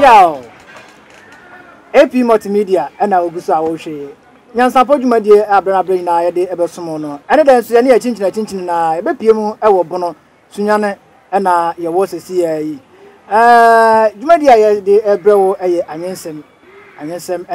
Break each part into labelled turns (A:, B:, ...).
A: Piao AP Multimedia and our Gusa Oshe. NYANSAPO Jumadie Abibirem na yede ebesomo no. Ene den so ye na chinchina na ebepiemu ewo bono sunyane na ye wo sesi yi. Jumadie yede ebrewo eye anyensem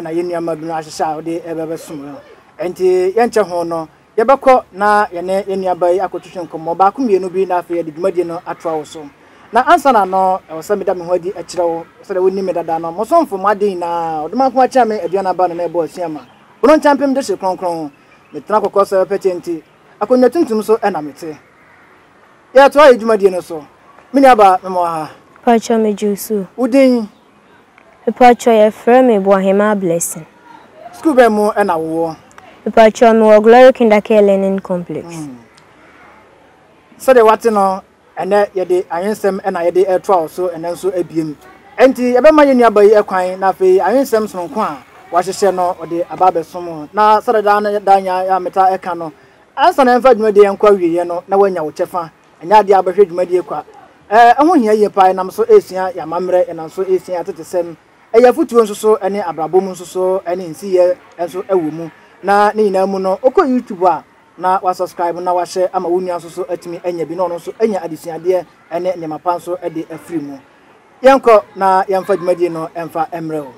A: na ye nuama bi no ahyehya ode ebesomo no. Enti ye nche ho no ye beko na ye ne nuaba yi akotwetwe nkomo ba ko mienu bi na afa ye de Jumadie no atwa wo so. Na ansa na no osamida me hodi akire wo so da woni medada no mosomfo madin na oduma ko acha me aduana ba na ebo asiama wono champem de hye kronkron me tena kokoso petenti akonya tuntum so na mete ya to ayi Jumadie no so mini aba me mo ha
B: pacho me jusu
A: udin
B: pacho ye frame Boahemaa blessing
A: school be mo na wo
B: pacho me wo Glory Kindercare Learning Complex
A: so de what no ene yede ayensem na yede etwa so ene so abiem enti yebema ye nuaba yi ekwan na fe ayensem sonko a wahyehye no ode ababesom na sadada na danya ya meta eka no ansa na emfa Jumadie enkwa wiye no na wanya wo chefa enya ade abahwe Jumadie kwa eho hia ye pai nam so esia ya mamre ena so esia tetesem eya futuo nso so ene abrabom nso so ene nsiye enso ewumu na ne nyina mu no okọ YouTube a na wa subscribe na wa share ama wonu nso so atimi enya bi no so enya adisuade ene nyamapa nso ede afiri mu yenko na yemfa Jumadie no emfa emrewo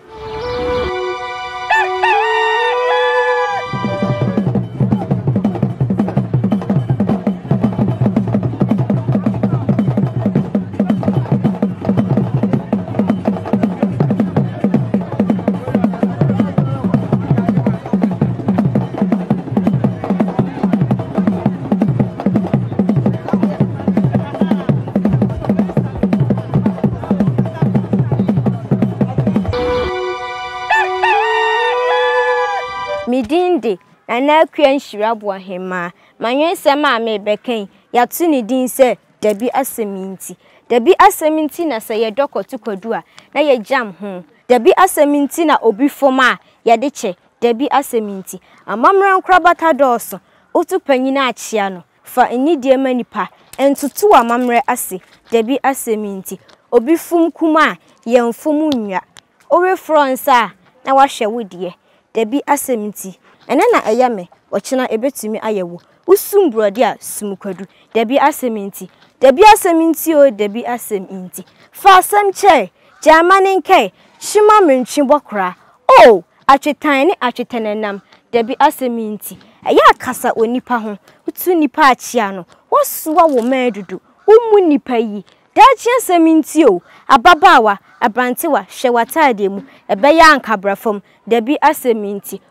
B: midinde na kwanhira Boahemaa manwensem a me beken yato ne din se dabi aseminti na se ye dokotu kwadu a na ye jam ho dabi aseminti na obi fom a ye de che dabi aseminti amamran krabata doso otu panyina achia no fa enidie manipa entutu amamre ase dabi aseminti obi fum kuma ye mfom nwa owe France a na wahwe wodie dabi aseminti ene na ayame ochina ebetumi ayewo usum brode a sumkwadu dabi aseminti o dabi aseminti fa asem che jamanin kai shima mentwi bokra oh atwetan ne atwetanenam dabi aseminti eya kasa onipa ho utu nipa achia no wosuwa wo madudu umu nipa yi dachi aseminti o ababawa abrantewa hwewatade mu ebeya ankabrafom dabi aseminti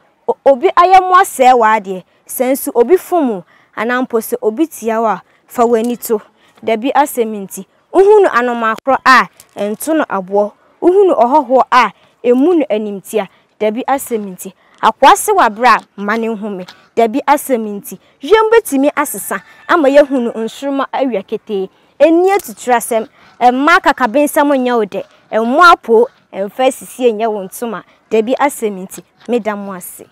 B: obi ayemo ase waade sensu obi fumu anampo se obi tiawa fa wanito dabi aseminti uhunu anomakro a ento no abo uhunu ohoho a emu no animtia dabi aseminti akwase wabra mane hume dabi aseminti yembetimi asesa ama yehunu nsuruma awiakete eni atutrasem emma kakabensam nyawde emmo apo emfa sisi enya wontuma dabi aseminti medam ase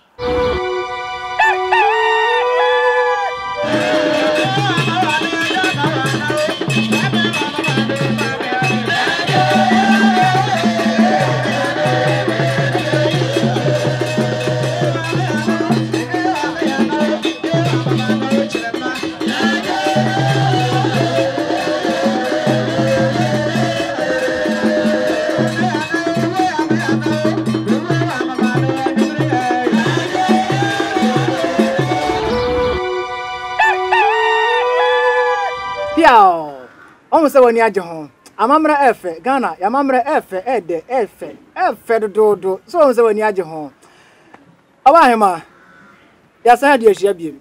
A: Piao omo se woni age ho amamra efe Ghana ya mamra efe ede efe dodo so omo se woni age ho Boahemaa ya san de ahia biem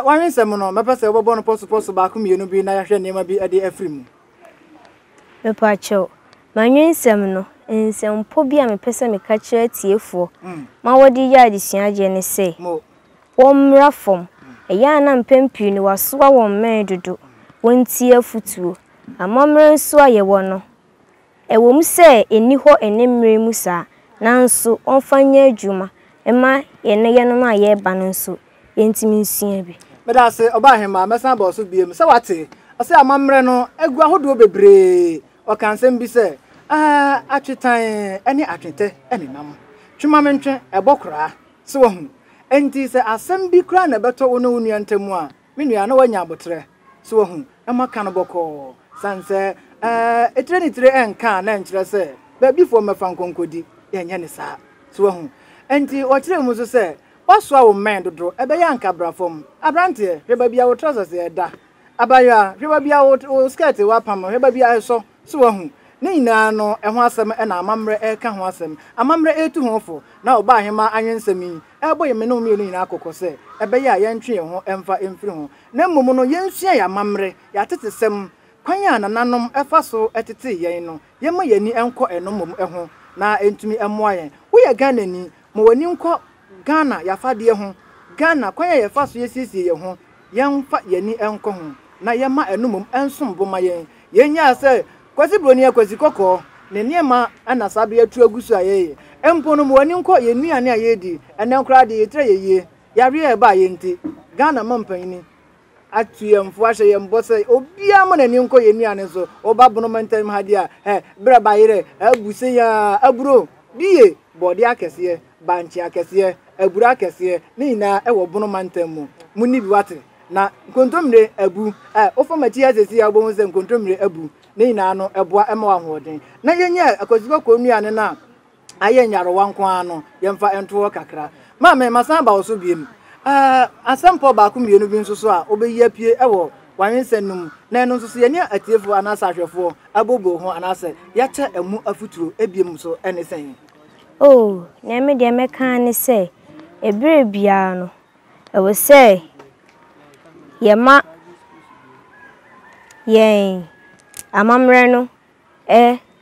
A: wanwensem no mepese obobo no poso ba ko mienu bi na ya hwe nema bi ade afrimu
B: mepacho manwensem no ensempo bi a mepese meka kire tiefo ma wodi ya adisuaje ne se womra fom eya na mpempi ni wasoa won medudu wontie futuo amamran so ayewo no ewom se eni ho enemre musa nanso onfanya adwuma ema ye no ma ye ba no nso yentimi nsua bi
A: meda se Boahemaa mesan bo so biem se wate ase amamre no egu ahodo bebre okansem bi se atwetan ene atwete ene nam twuma mentwe ebokra se wo hu enti se asem bi kra na beto wo no nua ntamu a me nua na wanya abotre se wo hu na maka no boko sanse etre ni tre enka na nkyere se ba bifo mefa nkonkodi yenye ne sa se wo hu enti o kire mu so se oso a wo men dodo ebe ya nka brafom abrante hweba bia wo trousers e da abaya hweba bia wo skirt wa pam hweba bia so se wo hu ne nyina no eho asem na amamre eka ho asem amamre etu ho fo na Boahemaa anyensemi ebo ye me no mi nyina akokọ se ebe ya yentwe ho emfa emfiri ho na mmom no yensua ya amamre ya tetesem kwan ya nananom efa so etete yen no yema yani enko enomom eho na entumi emoa yen wo ye Ghana ni mo wani nko Ghana ya fade ho Ghana kwan ya fa so yesiesie ye ho yemfa yani enko ho na yema enomom ensom boma yen yenya se kwasi broni akwasi kokọ ne niema ana sabe atu agusu ayeye empo no mo wani nko ye nuane ayedi ene nkra de yetre yeye yare e ba ye nti Ghana mampanyini atu yemfo ahye yembose obia mo nani nko ye nuane so oba bono mantam hade a bra ba yire abuse ya aburo biye body akese banchi akese aburo akese ni na e wo bono mantam mu muni bi wate na nkontomre abu ofomati asesi ya bo nse nkontomre abu ne na no eboa ema wa hoden na yenye akoziko ko nuane na aye nyaro wanko ano yemfa ento kakra ma me masan ba oso biem asampo ba ku mienu bi nso so a obeyi apie ewo wanyensanum na eno nso so ye ne atiefo anasa ahwefo abobo ho anasa yacha emu afuturo ebiem so ene sen
B: oh na me de meka ne se ebere bia no ewo se yema yen amamre no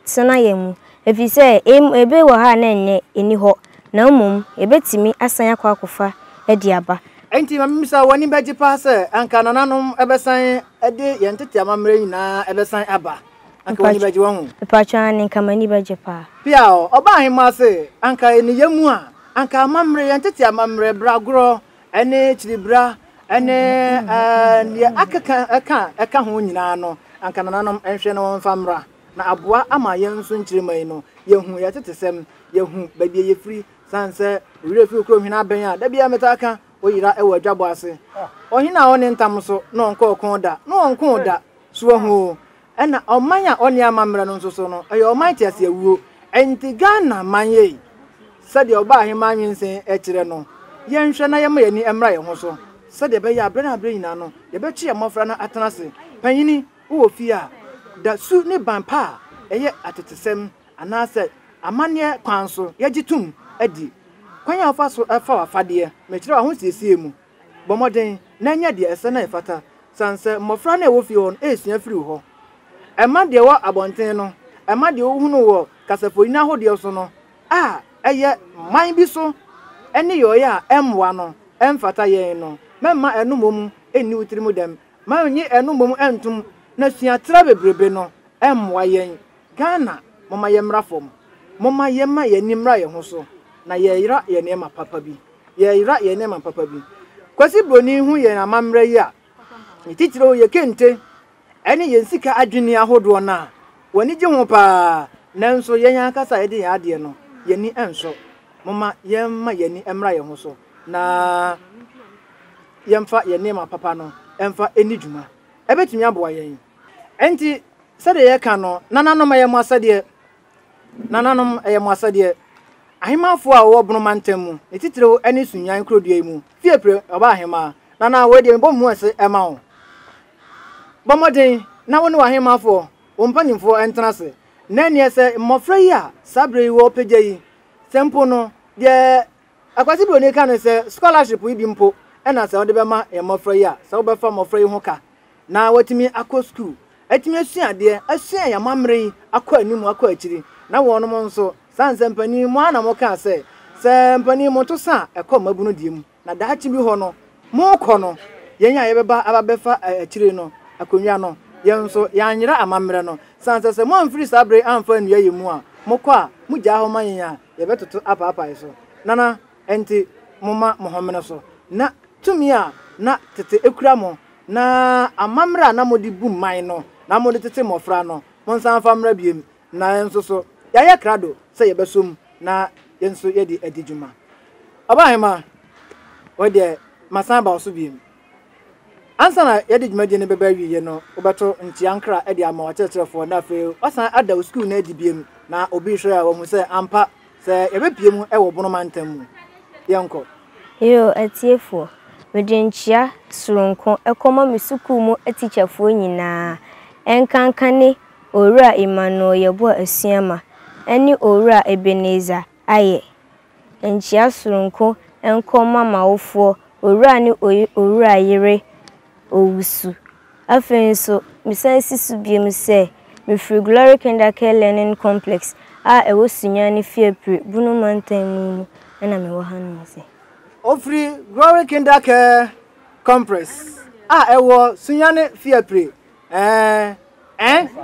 B: tena yemu efise ebe wo ha na enye eni ho na umum ebetimi asan akwakofa edi aba
A: enti mamisa woni beji pa se anka nananom ebesan ede yentete amamre nyina ebesan aba anka woni beji won
B: pacha ni kamani beji pa
A: pia Boahemaa se anka eni yemu a anka amamre yentete amamre bragro ene chiribra ene ya aka ho nyina no anka nananom enhwe no famra na aboa ama yenso nkyiriman no yehu yetetesem yehu babie yefri sanse wirefi kro hwina ben a da bia metaka oyira ewa dwabo ase ohina oni ntam so no nko okon da no onko da so hu ena omanya oni amamra no nso so no ayo omanti ase awuo enti Ghana manye sade Boahemaa nyensen ekire no yenhwe na yema yani emra ye ho so sade be ya abre na abre nyina no ye be twe amofra na atenase panyini wo fi a da su ne bampa eye atetesem anase amane kwanso yegitum adi kwanya afa so afa wafade me kire wa ho siesie mu bomoden na nya de ese na ifata sanse mofra na wo fi hon esua firi ho ema de wo abonten no ema de wo hunu wo kasafori na ho de so no eye man bi so ene yo ya emwa no emfata yen no memma enumom eni utirimu dem ma nyi enumom entum na suatra bebrebe no emwa yen Ghana mama yemra fom mama yema yenimra ye ho so na yeyira ye nema papa bi yeyira ye nema papa bi kwasi broni hu ye amamra yi a titiro ye kente ene yensika adwene ahodo na wani gye ho pa nanso yenya akasa ye de ya ade no yeni enso mama yema yeni emra ye ho so na yemfa ye nema papa no emfa eni dwuma ebetumi aboa yen enti sade ye ka no nananom ye mo asade ahimafo a wo bono mantamu etitire ani sunyan krodua mu fiepre Boahemaa nana we de bo mu ase ema wo bomoden na wo ne ahimafo wo mpanimfo entrance na ne ese mmofra yi a sabre wo pegya yi sempo no de akwasi bro ne ka no se scholarship yi bi mpo ena se wo de be ma ye mmofra yi a se wo be fa mmofra yi ho ka na watimi akọ school atimi asuade asua ya mamre akọ animu akọ akiri na wonom nso sanse mpani mu ana mo ka se mpani mo to sa ekọ mabunu diem na daachi bi ho no mo kọ no yenya ye beba ababefa akiri no akonwa no yenso yanyira amamre no sanse se mo amfiri sabre amfa nua yemu a mo kọ a mu gya ho manyanya ye betoto apapa so nana enti moma mohomene so na tumi a na tete ekura mo na amamra na modi bu man no na modi tete mofra no monsan famra biem na enso so ya krado say ye besom na yenso ye di adijuma Boahemaa we de masan ba so biem ansa na ye di dwumadi ne beba wiye no obeto ntiankra e di ama wachecherefo na fe osan ada school na edi biem na obi hwe a wo mu say ampa say ye bepiem e wo bono mantam mu yenko
B: yo atiefo medenchia suronko ekoma mesuku mu atichafo nyina enkankane owura Emmanuel yebo asuama eni owura Ebeneza aye enchia suronko enkoma mawofo owura ni owura yere owusu afenso misansi subiem se me free Glory Kindercare Learning Complex a ewo sunyani fiepre bunu mantam na me wo hanu se
A: Ofri Glory Kindercare Complex ewo sunyane fiepre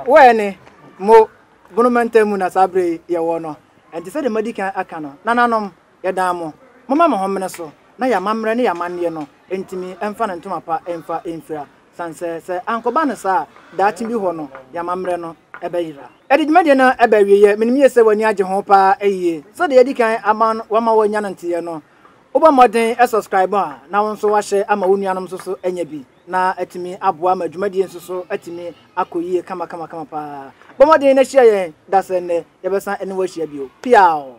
A: wene mo bunu mantam na sabre ye wo no enti se de madika aka no nananom ye dan mo mama mo homene so na ya mamre ne ya manne no entimi emfa na ntoma pa emfa enfira sanse se ankoba ne sa daati bi ho no ya mamre no ebeyira edidmede na ebewiye menimiye se wani age ho pa eyiye so de edikan aman wama wanya ntiye no oba modern subscriber na wonso wa hye ama wonuanom so enya bi na atimi aboa ma dwumadi so atimi akoyiye kama pa bomodern na hye ye dasene ye besa ene wa hye bi o piao